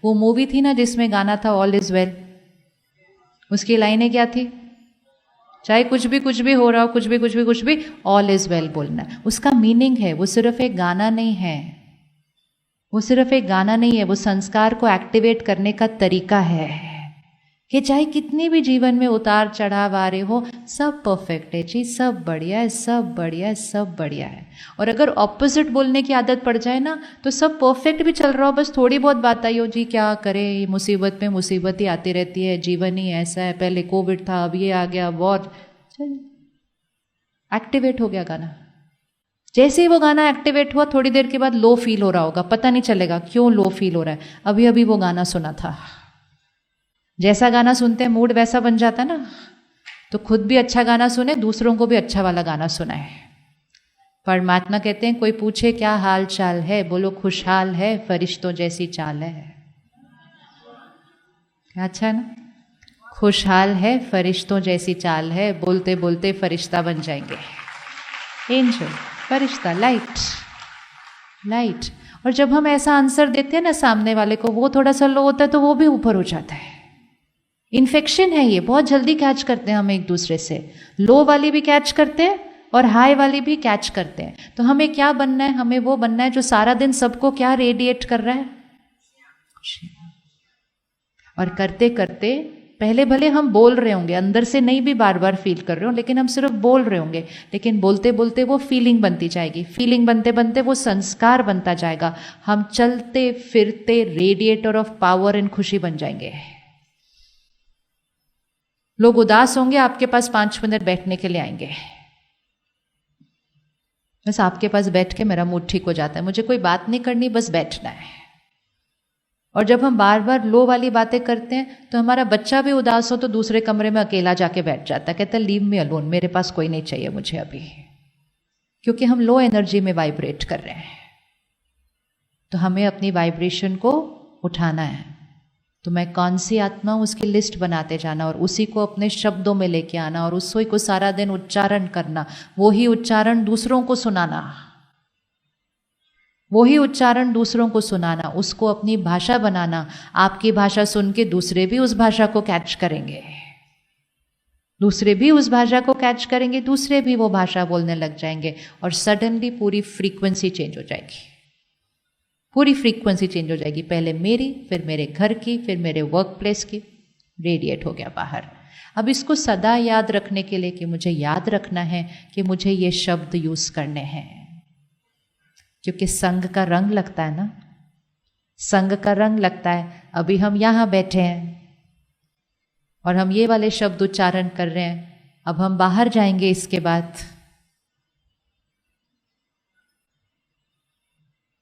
वो मूवी थी ना जिसमें गाना था ऑल इज वेल, उसकी लाइनें क्या थी? चाहे कुछ भी हो रहा हो, कुछ भी ऑल इज वेल बोलना है। उसका मीनिंग है, वो सिर्फ एक गाना नहीं है, वो सिर्फ एक गाना नहीं है, वो संस्कार को एक्टिवेट करने का तरीका है कि चाहे कितनी भी जीवन में उतार चढ़ाव आ रहे हो, सब परफेक्ट है जी, सब बढ़िया है, सब बढ़िया है, सब बढ़िया है। और अगर ऑपोजिट बोलने की आदत पड़ जाए ना, तो सब परफेक्ट भी चल रहा हो, बस थोड़ी बहुत बात आई हो, जी क्या करे, मुसीबत में मुसीबत ही आती रहती है, जीवन ही ऐसा है, पहले कोविड था, अब ये आ गया, वॉर, एक्टिवेट हो गया गाना। जैसे ही वो गाना एक्टिवेट हुआ, थोड़ी देर के बाद लो फील हो रहा होगा, पता नहीं चलेगा क्यों लो फील हो रहा है, अभी अभी वो गाना सुना था। जैसा गाना सुनते हैं मूड वैसा बन जाता है ना, तो खुद भी अच्छा गाना सुने, दूसरों को भी अच्छा वाला गाना सुनाए। परमात्मा कहते हैं कोई पूछे क्या हाल चाल है, बोलो खुशहाल है, फरिश्तों जैसी चाल है। क्या अच्छा है ना, खुशहाल है, फरिश्तों जैसी चाल है, बोलते बोलते फरिश्ता बन जाएंगे, एंजल, फरिश्ता, लाइट, लाइट। और जब हम ऐसा आंसर देते हैं ना सामने वाले को, वो थोड़ा सा लो होता है तो वो भी ऊपर हो जाता है। इन्फेक्शन है ये, बहुत जल्दी कैच करते हैं हम एक दूसरे से, लो वाली भी कैच करते हैं और हाई वाली भी कैच करते हैं। तो हमें क्या बनना है? हमें वो बनना है जो सारा दिन सबको क्या रेडिएट कर रहा है? और करते करते, पहले भले हम बोल रहे होंगे, अंदर से नहीं भी बार बार फील कर रहे हो, लेकिन हम सिर्फ बोल रहे होंगे, लेकिन बोलते बोलते वो फीलिंग बनती जाएगी, फीलिंग बनते बनते वो संस्कार बनता जाएगा। हम चलते फिरते रेडिएटर ऑफ पावर एंड खुशी बन जाएंगे। लोग उदास होंगे, आपके पास 5 मिनट बैठने के लिए आएंगे, बस आपके पास बैठ के मेरा मूड ठीक हो जाता है, मुझे कोई बात नहीं करनी, बस बैठना है। और जब हम बार बार लो वाली बातें करते हैं, तो हमारा बच्चा भी उदास हो तो दूसरे कमरे में अकेला जाके बैठ जाता है, कहता है लीव मी अलोन, मेरे पास कोई नहीं चाहिए मुझे अभी, क्योंकि हम लो एनर्जी में वाइब्रेट कर रहे हैं। तो हमें अपनी वाइब्रेशन को उठाना है। तो मैं कौन सी आत्मा हूं, उसकी लिस्ट बनाते जाना और उसी को अपने शब्दों में लेके आना और उसी को सारा दिन उच्चारण करना, वही उच्चारण दूसरों को सुनाना, वही उच्चारण दूसरों को सुनाना, उसको अपनी भाषा बनाना। आपकी भाषा सुन के दूसरे भी उस भाषा को कैच करेंगे, दूसरे भी उस भाषा को कैच करेंगे, दूसरे भी वो भाषा बोलने लग जाएंगे और सडनली पूरी फ्रीक्वेंसी चेंज हो जाएगी, पूरी फ्रीक्वेंसी चेंज हो जाएगी। पहले मेरी, फिर मेरे घर की, फिर मेरे वर्क प्लेस की, रेडिएट हो गया बाहर। अब इसको सदा याद रखने के लिए कि मुझे याद रखना है कि मुझे ये शब्द यूज करने हैं, क्योंकि संग का रंग लगता है ना, संग का रंग लगता है। अभी हम यहां बैठे हैं और हम ये वाले शब्द उच्चारण कर रहे हैं, अब हम बाहर जाएंगे, इसके बाद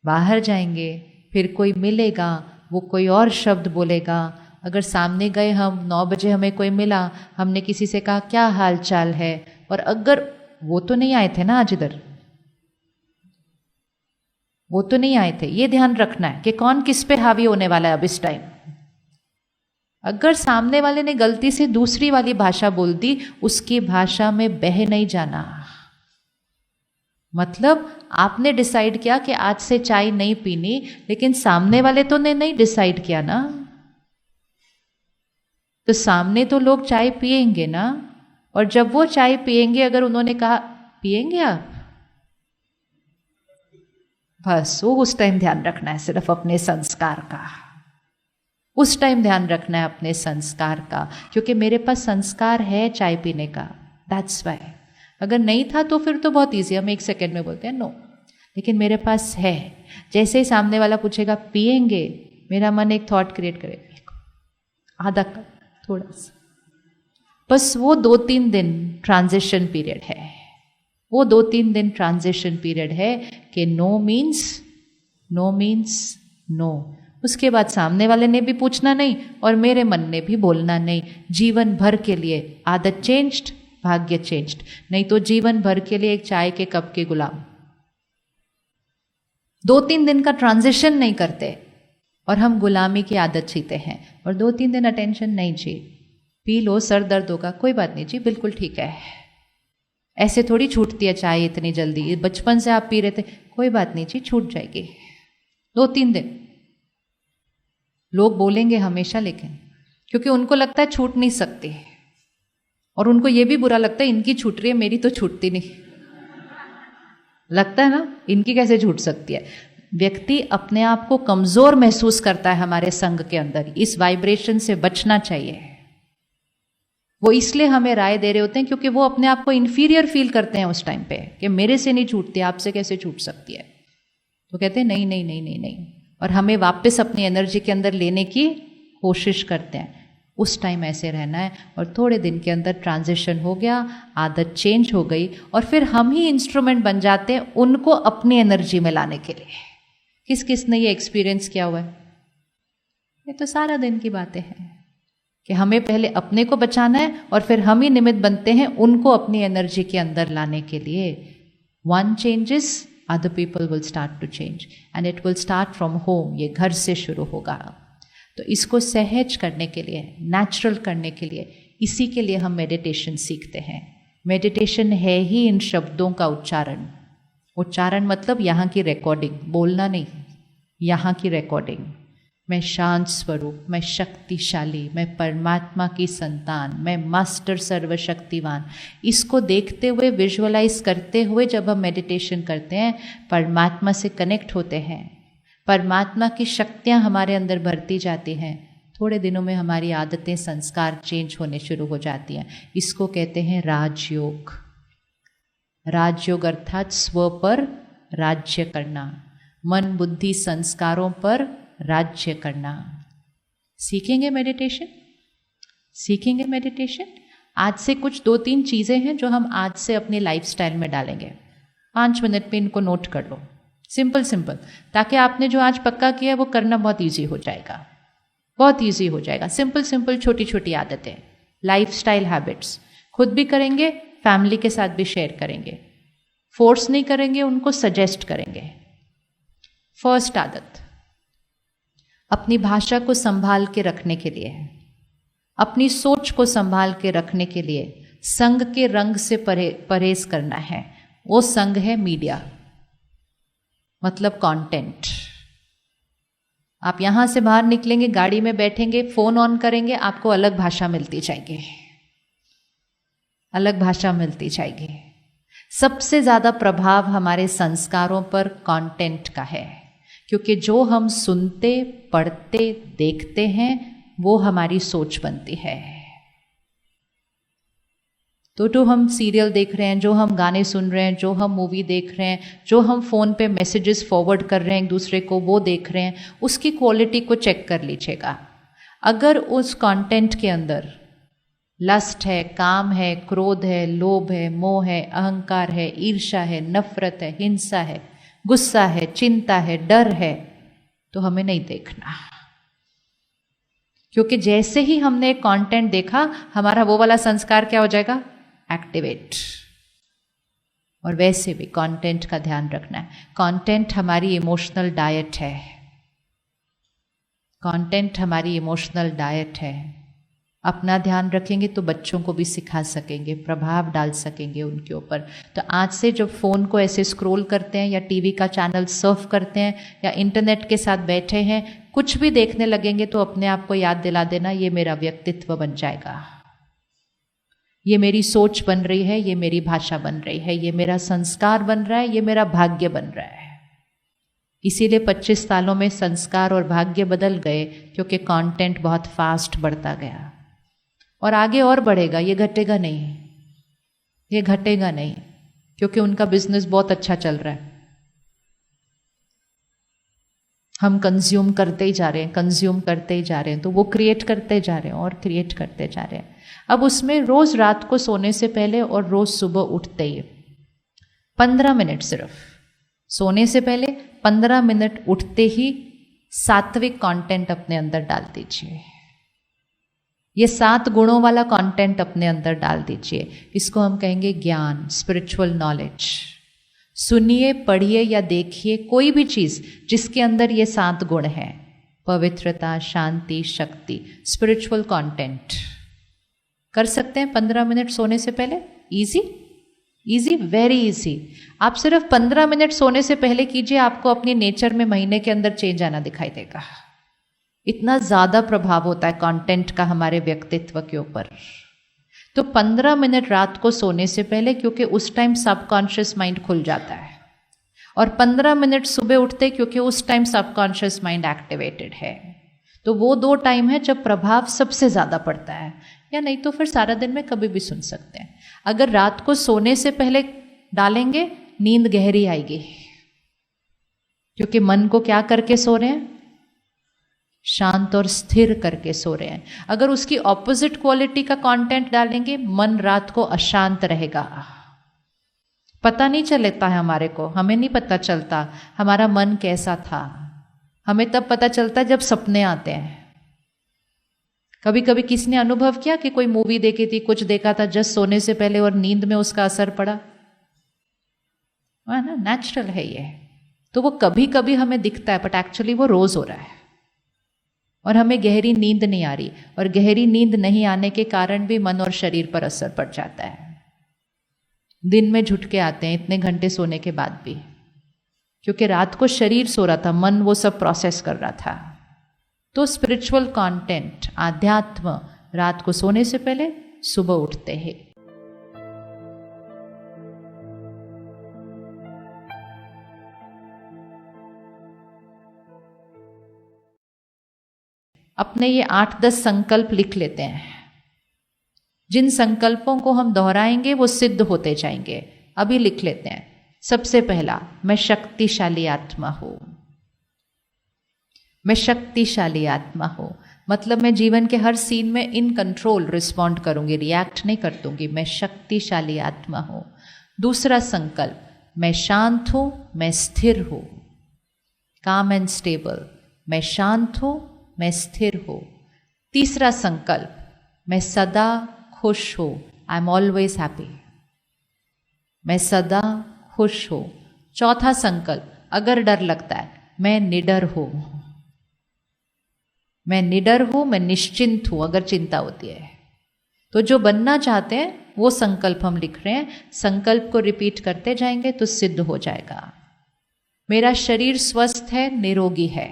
बाहर जाएंगे, फिर कोई मिलेगा, वो कोई और शब्द बोलेगा। अगर सामने गए हम, 9 बजे हमें कोई मिला, हमने किसी से कहा क्या हाल चाल है, और अगर वो तो नहीं आए थे ना आज इधर, वो तो नहीं आए थे, ये ध्यान रखना है कि कौन किस पे हावी होने वाला है अब इस टाइम। अगर सामने वाले ने गलती से दूसरी वाली भाषा बोल दी, उसकी भाषा में बह नहीं जाना। मतलब आपने डिसाइड किया कि आज से चाय नहीं पीनी, लेकिन सामने वाले तो ने नहीं डिसाइड किया ना, तो सामने तो लोग चाय पिएंगे ना, और जब वो चाय पिएंगे, अगर उन्होंने कहा पिएंगे आप, बस वो उस टाइम ध्यान रखना है सिर्फ अपने संस्कार का, उस टाइम ध्यान रखना है अपने संस्कार का, क्योंकि मेरे पास संस्कार है चाय पीने का, दैट्स वाई। अगर नहीं था तो फिर तो बहुत ईजी, हम 1 सेकेंड में बोलते हैं नो, लेकिन मेरे पास है। जैसे ही सामने वाला पूछेगा पिएंगे, मेरा मन एक थॉट क्रिएट करेगा, आधा कप, थोड़ा सा, बस वो 2-3 दिन ट्रांजिशन पीरियड है, वो 2-3 दिन ट्रांजिशन पीरियड है कि no means no means no. उसके बाद सामने वाले ने भी पूछना नहीं और मेरे मन ने भी बोलना नहीं। जीवन भर के लिए आदत चेंज्ड, भाग्य चेंज्ड, नहीं तो जीवन भर के लिए एक चाय के कप के गुलाम। 2-3 दिन का ट्रांजिशन नहीं करते और हम गुलामी की आदत जीते हैं, और 2-3 दिन अटेंशन नहीं जी, पी लो, सर दर्द होगा, कोई बात नहीं जी, बिल्कुल ठीक है, ऐसे थोड़ी छूटती है चाय इतनी जल्दी, बचपन से आप पी रहे थे, कोई बात नहीं जी, छूट जाएगी, 2-3 दिन। लोग बोलेंगे हमेशा, लेकिन क्योंकि उनको लगता है छूट नहीं सकती, और उनको ये भी बुरा लगता है इनकी छूट रही है, मेरी तो छूटती नहीं। लगता है ना, इनकी कैसे छूट सकती है। व्यक्ति अपने आप को कमजोर महसूस करता है हमारे संग के अंदर। इस वाइब्रेशन से बचना चाहिए। वो इसलिए हमें राय दे रहे होते हैं क्योंकि वो अपने आप को इंफीरियर फील करते हैं उस टाइम पे, कि मेरे से नहीं छूटती, आपसे कैसे छूट सकती है। तो कहते हैं नहीं नहीं नहीं नहीं नहीं, और हमें वापस अपनी एनर्जी के अंदर लेने की कोशिश करते हैं। उस टाइम ऐसे रहना है, और थोड़े दिन के अंदर ट्रांजिशन हो गया, आदत चेंज हो गई, और फिर हम ही इंस्ट्रूमेंट बन जाते हैं उनको अपनी एनर्जी में लाने के लिए। किस किस ने ये एक्सपीरियंस किया हुआ है? ये तो सारा दिन की बातें हैं कि हमें पहले अपने को बचाना है, और फिर हम ही निमित्त बनते हैं उनको अपनी एनर्जी के अंदर लाने के लिए। One changes, other people will start to change, and it will start from home. ये घर से शुरू होगा। तो इसको सहज करने के लिए, नेचुरल करने के लिए, इसी के लिए हम मेडिटेशन सीखते हैं। मेडिटेशन है ही इन शब्दों का उच्चारण। उच्चारण मतलब यहाँ की रिकॉर्डिंग, बोलना नहीं, यहाँ की रिकॉर्डिंग। मैं शांत स्वरूप, मैं शक्तिशाली, मैं परमात्मा की संतान, मैं मास्टर सर्वशक्तिवान, इसको देखते हुए, विजुअलाइज करते हुए जब हम मेडिटेशन करते हैं, परमात्मा से कनेक्ट होते हैं, परमात्मा की शक्तियाँ हमारे अंदर भरती जाती हैं। थोड़े दिनों में हमारी आदतें, संस्कार चेंज होने शुरू हो जाती हैं। इसको कहते हैं राजयोग। राजयोग अर्थात स्व पर राज्य करना, मन बुद्धि संस्कारों पर राज्य करना। सीखेंगे मेडिटेशन, सीखेंगे मेडिटेशन। आज से कुछ 2-3 चीज़ें हैं जो हम आज से अपनी लाइफस्टाइल में डालेंगे। 5 मिनट में इनको नोट कर लो, सिंपल सिंपल, ताकि आपने जो आज पक्का किया है वो करना बहुत ईजी हो जाएगा, बहुत ईजी हो जाएगा। सिंपल सिंपल छोटी छोटी आदतें, लाइफस्टाइल हैबिट्स, खुद भी करेंगे, फैमिली के साथ भी शेयर करेंगे। फोर्स नहीं करेंगे, उनको सजेस्ट करेंगे। फर्स्ट आदत, अपनी भाषा को संभाल के रखने के लिए, अपनी सोच को संभाल के रखने के लिए संग के रंग से परहेज करना है। वो संग है मीडिया, मतलब कंटेंट। आप यहां से बाहर निकलेंगे, गाड़ी में बैठेंगे, फोन ऑन करेंगे, आपको अलग भाषा मिलती जाएगी, अलग भाषा मिलती जाएगी। सबसे ज्यादा प्रभाव हमारे संस्कारों पर कंटेंट का है, क्योंकि जो हम सुनते, पढ़ते, देखते हैं वो हमारी सोच बनती है। तो हम सीरियल देख रहे हैं, जो हम गाने सुन रहे हैं, जो हम मूवी देख रहे हैं, जो हम फ़ोन पे मैसेजेस फॉरवर्ड कर रहे हैं एक दूसरे को, वो देख रहे हैं, उसकी क्वालिटी को चेक कर लीजिएगा। अगर उस कंटेंट के अंदर लस्ट है, काम है, क्रोध है, लोभ है, मोह है, अहंकार है, ईर्ष्या है, नफरत है, हिंसा है, गुस्सा है, चिंता है, डर है, तो हमें नहीं देखना। क्योंकि जैसे ही हमने कंटेंट देखा, हमारा वो वाला संस्कार क्या हो जाएगा? एक्टिवेट। और वैसे भी कंटेंट का ध्यान रखना है। कंटेंट हमारी इमोशनल डाइट है, कंटेंट हमारी इमोशनल डाइट है। अपना ध्यान रखेंगे तो बच्चों को भी सिखा सकेंगे, प्रभाव डाल सकेंगे उनके ऊपर। तो आज से जब फ़ोन को ऐसे स्क्रॉल करते हैं, या टीवी का चैनल सर्फ करते हैं, या इंटरनेट के साथ बैठे हैं, कुछ भी देखने लगेंगे, तो अपने आप को याद दिला देना, ये मेरा व्यक्तित्व बन जाएगा, ये मेरी सोच बन रही है, ये मेरी भाषा बन रही है, ये मेरा संस्कार बन रहा है, ये मेरा भाग्य बन रहा है। इसीलिए 25 सालों में संस्कार और भाग्य बदल गए, क्योंकि कंटेंट बहुत फास्ट बढ़ता गया, और आगे और बढ़ेगा। ये घटेगा नहीं, ये घटेगा नहीं, क्योंकि उनका बिजनेस बहुत अच्छा चल रहा है। हम कंज्यूम करते ही जा रहे हैं, कंज्यूम करते ही जा रहे हैं, तो वो क्रिएट करते जा रहे हैं और क्रिएट करते जा रहे हैं। अब उसमें रोज रात को सोने से पहले और रोज सुबह उठते ही 15 मिनट, सिर्फ सोने से पहले 15 मिनट उठते ही सात्विक कंटेंट अपने अंदर डाल दीजिए। ये 7 गुणों वाला कंटेंट अपने अंदर डाल दीजिए। इसको हम कहेंगे ज्ञान, स्पिरिचुअल नॉलेज। सुनिए, पढ़िए या देखिए कोई भी चीज जिसके अंदर ये 7 गुण हैं, पवित्रता, शांति, शक्ति, स्पिरिचुअल कंटेंट। कर सकते हैं 15 मिनट सोने से पहले। Easy, easy, very easy. आप सिर्फ 15 मिनट सोने से पहले कीजिए, आपको अपनी नेचर में महीने के अंदर चेंज आना दिखाई देगा। इतना ज़्यादा प्रभाव होता है कंटेंट का हमारे व्यक्तित्व के ऊपर। तो 15 मिनट रात को सोने से पहले, क्योंकि उस टाइम सबकॉन्शियस माइंड खुल जाता है, और 15 मिनट सुबह उठते क्योंकि उस टाइम सबकॉन्शियस माइंड एक्टिवेटेड है। तो वो 2 टाइम है जब प्रभाव सबसे ज़्यादा पड़ता है, या नहीं तो फिर सारा दिन में कभी भी सुन सकते हैं। अगर रात को सोने से पहले डालेंगे, नींद गहरी आएगी, क्योंकि मन को क्या करके सो रहे हैं? शांत और स्थिर करके सो रहे हैं। अगर उसकी ऑपोजिट क्वालिटी का कंटेंट डालेंगे, मन रात को अशांत रहेगा, पता नहीं चलता है हमारे को, हमें नहीं पता चलता हमारा मन कैसा था। हमें तब पता चलता है जब सपने आते हैं। कभी कभी किसी ने अनुभव किया कि कोई मूवी देखी थी, कुछ देखा था जस्ट सोने से पहले, और नींद में उसका असर पड़ा? है ना, नेचुरल है ये। तो वो कभी कभी हमें दिखता है, बट एक्चुअली वो रोज हो रहा है, और हमें गहरी नींद नहीं आ रही, और गहरी नींद नहीं आने के कारण भी मन और शरीर पर असर पड़ जाता है। दिन में झुटके आते हैं इतने घंटे सोने के बाद भी, क्योंकि रात को शरीर सो रहा था, मन वो सब प्रोसेस कर रहा था। तो स्पिरिचुअल कंटेंट, आध्यात्म, रात को सोने से पहले, सुबह उठते हैं। अपने ये 8-10 संकल्प लिख लेते हैं। जिन संकल्पों को हम दोहराएंगे वो सिद्ध होते जाएंगे। अभी लिख लेते हैं। सबसे पहला, मैं शक्तिशाली आत्मा हूं। मैं शक्तिशाली आत्मा हूं, मतलब मैं जीवन के हर सीन में इन कंट्रोल रिस्पॉन्ड करूंगी, रिएक्ट नहीं कर दूंगी। मैं शक्तिशाली आत्मा हूं। दूसरा संकल्प, मैं शांत हूं, मैं स्थिर हूं, काम एंड स्टेबल। मैं शांत हूं, मैं स्थिर हूं। तीसरा संकल्प, मैं सदा खुश हूं, आई एम ऑलवेज हैप्पी। मैं सदा खुश हूं। चौथा संकल्प, अगर डर लगता है, मैं निडर हूं। मैं निडर हूं, मैं निश्चिंत हूं अगर चिंता होती है। तो जो बनना चाहते हैं वो संकल्प हम लिख रहे हैं। संकल्प को रिपीट करते जाएंगे तो सिद्ध हो जाएगा। मेरा शरीर स्वस्थ है, निरोगी है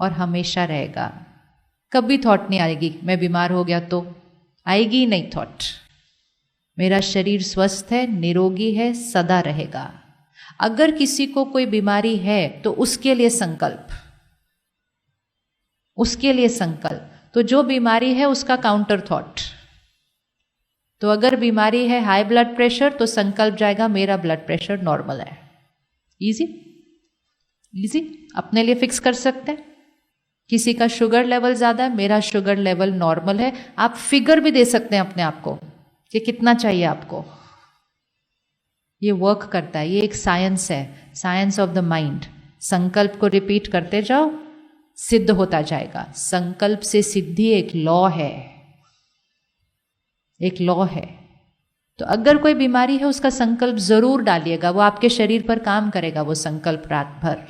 और हमेशा रहेगा। कभी थॉट नहीं आएगी मैं बीमार हो गया तो, आएगी ही नहीं थॉट। मेरा शरीर स्वस्थ है, निरोगी है, सदा रहेगा। अगर किसी को कोई बीमारी है तो उसके लिए संकल्प, उसके लिए संकल्प। तो जो बीमारी है उसका काउंटर थॉट। तो अगर बीमारी है हाई ब्लड प्रेशर तो संकल्प जाएगा मेरा ब्लड प्रेशर नॉर्मल है। इजी इजी, अपने लिए फिक्स कर सकते हैं। किसी का शुगर लेवल ज्यादा है, मेरा शुगर लेवल नॉर्मल है। आप फिगर भी दे सकते हैं अपने आप को कि कितना चाहिए आपको। ये वर्क करता है, ये एक साइंस है, साइंस ऑफ द माइंड। संकल्प को रिपीट करते जाओ, सिद्ध होता जाएगा। संकल्प से सिद्धि एक लॉ है, एक लॉ है। तो अगर कोई बीमारी है उसका संकल्प जरूर डालिएगा, वो आपके शरीर पर काम करेगा वो संकल्प रात भर।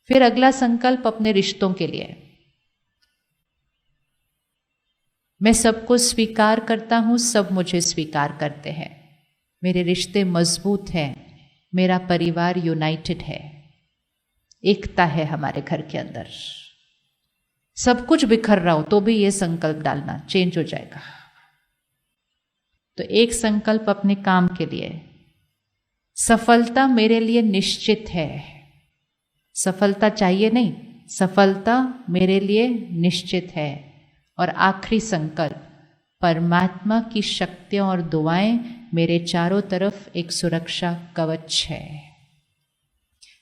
फिर अगला संकल्प अपने रिश्तों के लिए, मैं सबको स्वीकार करता हूं, सब मुझे स्वीकार करते हैं। मेरे रिश्ते मजबूत हैं, मेरा परिवार यूनाइटेड है, एकता है हमारे घर के अंदर। सब कुछ बिखर रहा हो तो भी ये संकल्प डालना, चेंज हो जाएगा। तो एक संकल्प अपने काम के लिए, सफलता मेरे लिए निश्चित है। सफलता चाहिए नहीं, सफलता मेरे लिए निश्चित है। और आखिरी संकल्प, परमात्मा की शक्तियां और दुआएं मेरे चारों तरफ एक सुरक्षा कवच है।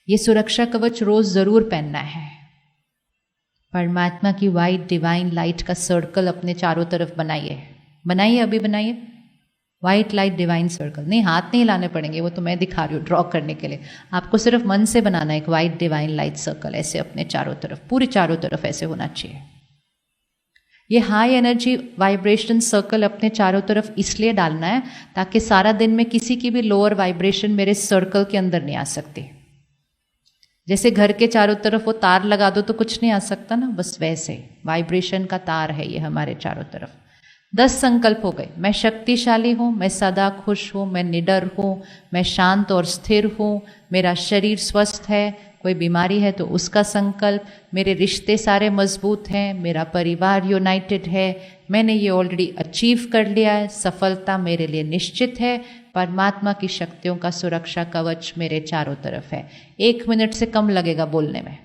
ये सुरक्षा कवच रोज जरूर पहनना है। परमात्मा की वाइट डिवाइन लाइट का सर्कल अपने चारों तरफ बनाइए, बनाइए, अभी बनाइए। वाइट लाइट डिवाइन सर्कल, नहीं हाथ नहीं लाने पड़ेंगे, वो तो मैं दिखा रही हूँ ड्रॉ करने के लिए। आपको सिर्फ मन से बनाना है एक वाइट डिवाइन लाइट सर्कल, ऐसे अपने चारों तरफ, पूरी चारों तरफ ऐसे होना चाहिए। ये हाई एनर्जी वाइब्रेशन सर्कल अपने चारों तरफ इसलिए डालना है ताकि सारा दिन में किसी की भी लोअर वाइब्रेशन मेरे सर्कल के अंदर नहीं आ सकती। जैसे घर के चारों तरफ वो तार लगा दो तो कुछ नहीं आ सकता ना, बस वैसे वाइब्रेशन का तार है ये हमारे चारों तरफ। 10 संकल्प हो गए। मैं शक्तिशाली हूँ, मैं सदा खुश हूँ, मैं निडर हूँ, मैं शांत और स्थिर हूँ, मेरा शरीर स्वस्थ है, कोई बीमारी है तो उसका संकल्प, मेरे रिश्ते सारे मजबूत हैं, मेरा परिवार यूनाइटेड है, मैंने ये ऑलरेडी अचीव कर लिया है, सफलता मेरे लिए निश्चित है, परमात्मा की शक्तियों का सुरक्षा कवच मेरे चारों तरफ है। 1 मिनट से कम लगेगा बोलने में।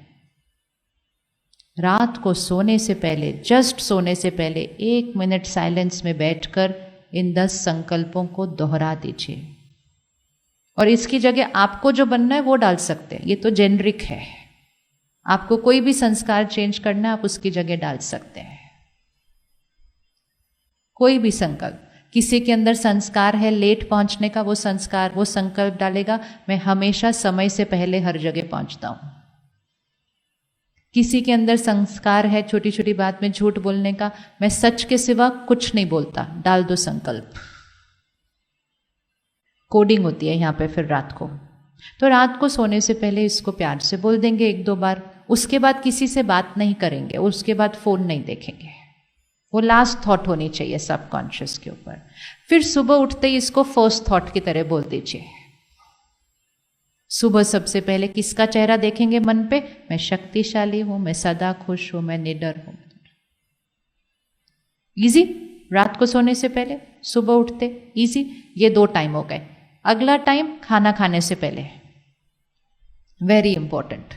रात को सोने से पहले, जस्ट सोने से पहले 1 मिनट साइलेंस में बैठकर इन 10 संकल्पों को दोहरा दीजिए। और इसकी जगह आपको जो बनना है वो डाल सकते हैं, ये तो जेनरिक है। आपको कोई भी संस्कार चेंज करना है, आप उसकी जगह डाल सकते हैं। कोई भी संकल्प, किसी के अंदर संस्कार है लेट पहुंचने का, वो संस्कार, वो संकल्प डालेगा, मैं हमेशा समय से पहले हर जगह पहुंचता हूं। किसी के अंदर संस्कार है छोटी छोटी बात में झूठ बोलने का, मैं सच के सिवा कुछ नहीं बोलता, डाल दो संकल्प। कोडिंग होती है यहाँ पे फिर रात को। तो रात को सोने से पहले इसको प्यार से बोल देंगे 1-2 बार। उसके बाद किसी से बात नहीं करेंगे, उसके बाद फोन नहीं देखेंगे। वो लास्ट थॉट होनी चाहिए सबकॉन्शियस के ऊपर। फिर सुबह उठते ही इसको फर्स्ट थॉट की तरह बोल दीजिए। सुबह सबसे पहले किसका चेहरा देखेंगे मन पे? मैं शक्तिशाली हूं, मैं सदा खुश हूं, मैं निडर हूं। इजी। रात को सोने से पहले, सुबह उठते, इजी। ये 2 टाइम हो गए। अगला टाइम खाना खाने से पहले, वेरी इंपॉर्टेंट।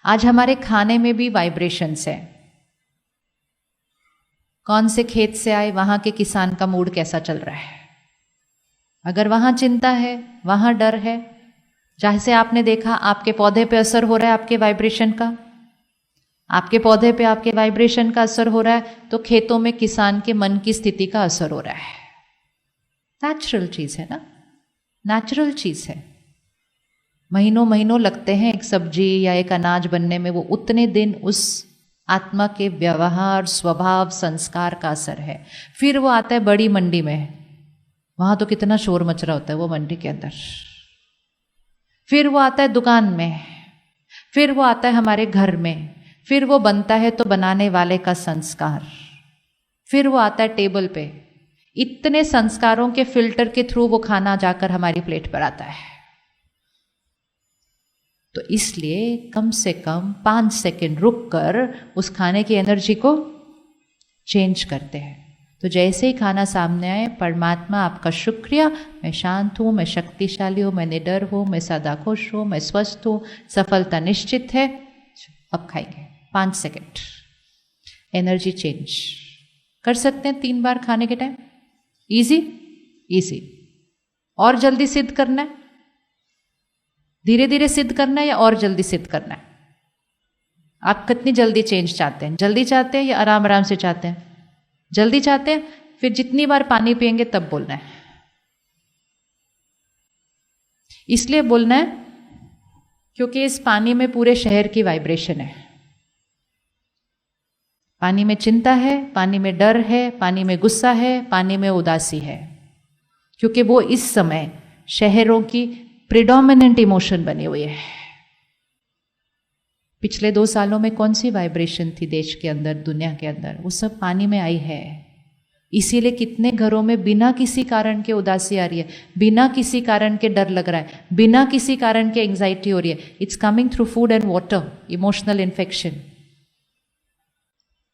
आज हमारे खाने में भी वाइब्रेशंस है। कौन से खेत से आए, वहां के किसान का मूड कैसा चल रहा है। अगर वहां चिंता है, वहां डर है, जैसे आपने देखा आपके पौधे पे असर हो रहा है आपके वाइब्रेशन का, आपके पौधे पे आपके वाइब्रेशन का असर हो रहा है, तो खेतों में किसान के मन की स्थिति का असर हो रहा है। नेचुरल चीज है ना, नेचुरल चीज है। महीनों महीनों लगते हैं एक सब्जी या एक अनाज बनने में, वो उतने दिन उस आत्मा के व्यवहार, स्वभाव, संस्कार का असर है। फिर वो आता है बड़ी मंडी में, वहां तो कितना शोर मच रहा होता है वो मंडी के अंदर। फिर वो आता है दुकान में, फिर वो आता है हमारे घर में, फिर वो बनता है तो बनाने वाले का संस्कार, फिर वो आता है टेबल पे। इतने संस्कारों के फिल्टर के थ्रू वो खाना जाकर हमारी प्लेट पर आता है। तो इसलिए कम से कम 5 सेकंड रुक कर उस खाने की एनर्जी को चेंज करते हैं। तो जैसे ही खाना सामने आए, परमात्मा आपका शुक्रिया, मैं शांत हूँ, मैं शक्तिशाली हूँ, मैं निडर हूँ, मैं सदा खुश हूँ, मैं स्वस्थ हूँ, सफलता निश्चित है। अब खाएंगे 5 सेकंड, एनर्जी चेंज कर सकते हैं 3 बार खाने के टाइम। Easy easy. और जल्दी सिद्ध करना है, धीरे धीरे सिद्ध करना है या और जल्दी सिद्ध करना है? आप कितनी जल्दी चेंज चाहते हैं? जल्दी चाहते हैं या आराम आराम से चाहते हैं? जल्दी चाहते हैं, फिर जितनी बार पानी पिएंगे तब बोलना है। इसलिए बोलना है क्योंकि इस पानी में पूरे शहर की वाइब्रेशन है। पानी में चिंता है, पानी में डर है, पानी में गुस्सा है, पानी में उदासी है, क्योंकि वो इस समय शहरों की प्रिडोमिनेंट इमोशन बनी हुई है। पिछले 2 सालों में कौन सी वाइब्रेशन थी देश के अंदर, दुनिया के अंदर? वो सब पानी में आई है। इसीलिए कितने घरों में बिना किसी कारण के उदासी आ रही है, बिना किसी कारण के डर लग रहा है, बिना किसी कारण के एंजाइटी हो रही है। It's coming through food and water, emotional infection.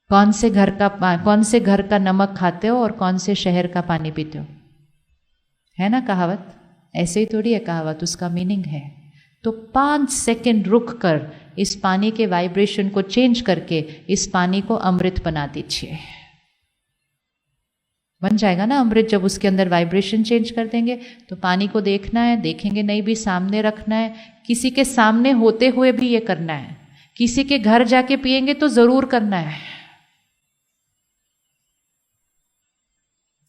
कौन से घर का नमक खाते हो और कौन से शहर का पानी पीते हो? है ना कहावत? ऐसे ही थोड़ी है कहावत, उसका मीनिंग है। तो 5 सेकंड रुक कर इस पानी के वाइब्रेशन को चेंज करके इस पानी को अमृत बना दीजिए। बन जाएगा ना अमृत जब उसके अंदर वाइब्रेशन चेंज कर देंगे। तो पानी को देखना है, देखेंगे नहीं भी, सामने रखना है। किसी के सामने होते हुए भी ये करना है। किसी के घर जाके पिएंगे तो जरूर करना है।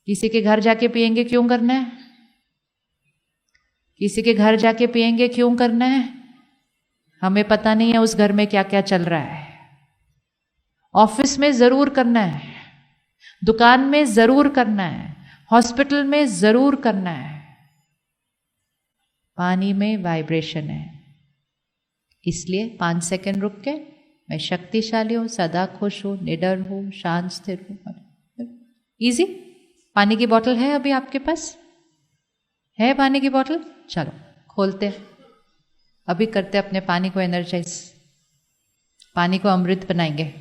किसी के घर जाके पिएंगे क्यों करना है? किसी के घर जाके पिएंगे क्यों करना है? हमें पता नहीं है उस घर में क्या क्या चल रहा है। ऑफिस में जरूर करना है, दुकान में जरूर करना है, हॉस्पिटल में जरूर करना है। पानी में वाइब्रेशन है। इसलिए 5 सेकंड रुक के, मैं शक्तिशाली हूं, सदा खुश हूं, निडर हूं, शांत स्थिर हूं। इजी। पानी की बोतल है अभी आपके पास? है पानी की बोतल? चलो खोलते हैं। अभी करते अपने पानी को एनर्जाइज, पानी को अमृत बनाएंगे।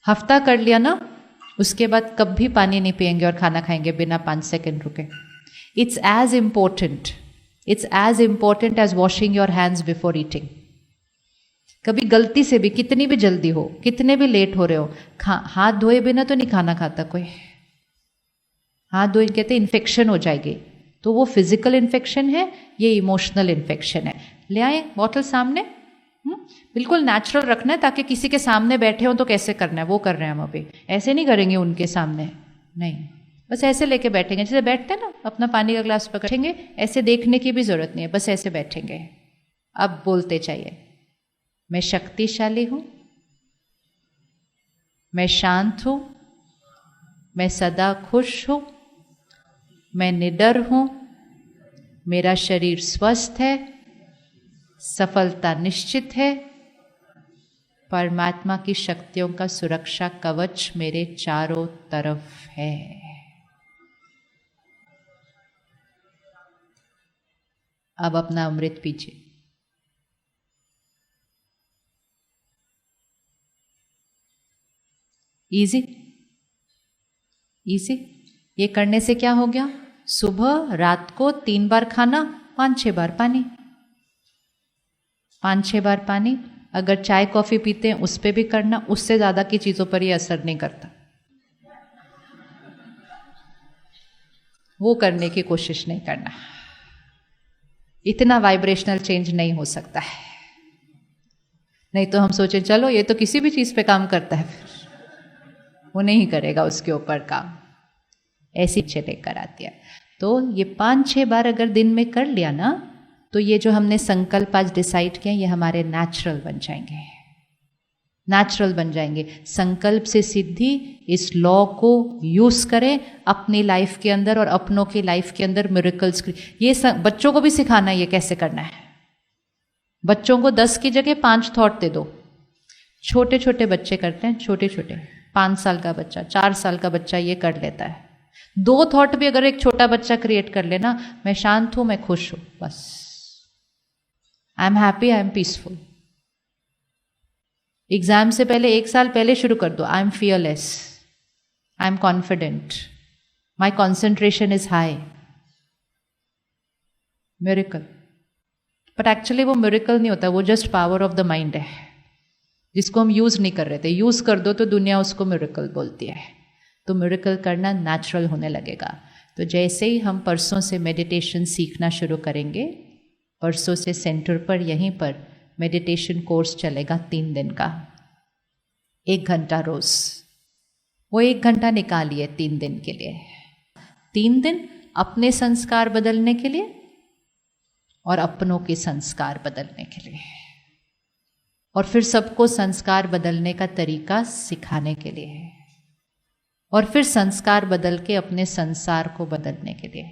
हफ्ता कर लिया ना, उसके बाद कभी पानी नहीं पिएंगे और खाना खाएंगे बिना 5 सेकंड रुके। It's as important as washing your hands before eating. कभी गलती से भी, कितनी भी जल्दी हो, कितने भी लेट हो रहे हो, हाथ धोए बिना तो नहीं खाना खाता कोई। हाथ धोए कहते इन्फेक्शन हो जाएगी, तो वो फिजिकल इन्फेक्शन है, ये इमोशनल इन्फेक्शन है। ले आए बॉटल सामने, बिल्कुल नेचुरल रखना है, ताकि किसी के सामने बैठे हो तो कैसे करना है वो कर रहे हैं हम अभी। ऐसे नहीं करेंगे उनके सामने, नहीं, बस ऐसे लेके बैठेंगे जैसे बैठते हैं ना, अपना पानी का ग्लास पकड़ेंगे, ऐसे देखने की भी जरूरत नहीं है, बस ऐसे बैठेंगे। अब बोलते चाहिए, मैं शक्तिशाली हूं, मैं शांत हूं, मैं सदा खुश हूं, मैं निडर हूं, मेरा शरीर स्वस्थ है, सफलता निश्चित है, परमात्मा की शक्तियों का सुरक्षा कवच मेरे चारों तरफ है। अब अपना अमृत पीजिए। Easy easy. ये करने से क्या हो गया? सुबह रात को 3 बार खाना, 5-6 बार पानी, 5-6 बार पानी। अगर चाय कॉफी पीते हैं उस पर भी करना, उससे ज्यादा की चीजों पर ये असर नहीं करता, वो करने की कोशिश नहीं करना। इतना वाइब्रेशनल चेंज नहीं हो सकता है। नहीं तो हम सोचे चलो ये तो किसी भी चीज पे काम करता है, फिर वो नहीं करेगा उसके ऊपर काम। ऐसी चले कर आती है। तो ये 5-6 बार अगर दिन में कर लिया ना, तो ये जो हमने संकल्प आज डिसाइड किया, ये हमारे नेचुरल बन जाएंगे, नेचुरल बन जाएंगे। संकल्प से सिद्धि, इस लॉ को यूज करें अपनी लाइफ के अंदर और अपनों की लाइफ के अंदर मिरेकल्स। ये बच्चों को भी सिखाना है ये कैसे करना है। बच्चों को 10 की जगह 5 थॉट दे दो। छोटे छोटे बच्चे करते हैं, छोटे छोटे, 5 साल का बच्चा, 4 साल का बच्चा ये कर लेता है। 2 थॉट भी अगर एक छोटा बच्चा क्रिएट कर लेना, मैं शांत हूं, मैं खुश हूं, बस, I am happy, I am peaceful. Exam से पहले 1 साल पहले शुरू कर दो, I am fearless, I am confident, my concentration is high. Miracle. But actually वो मिरेकल नहीं होता, वो just power of the mind है, जिसको हम यूज नहीं कर रहे थे। यूज कर दो तो दुनिया उसको मिरेकल बोलती है। तो मिरेकल करना नेचुरल होने लगेगा। तो जैसे ही हम परसों से मेडिटेशन सीखना शुरू करेंगे, परसों से सेंटर पर यहीं पर मेडिटेशन कोर्स चलेगा 3 दिन का, 1 घंटा रोज। वो 1 घंटा निकालिए 3 दिन के लिए। 3 दिन अपने संस्कार बदलने के लिए और अपनों के संस्कार बदलने के लिए, और फिर सबको संस्कार बदलने का तरीका सिखाने के लिए, और फिर संस्कार बदल के अपने संसार को बदलने के लिए।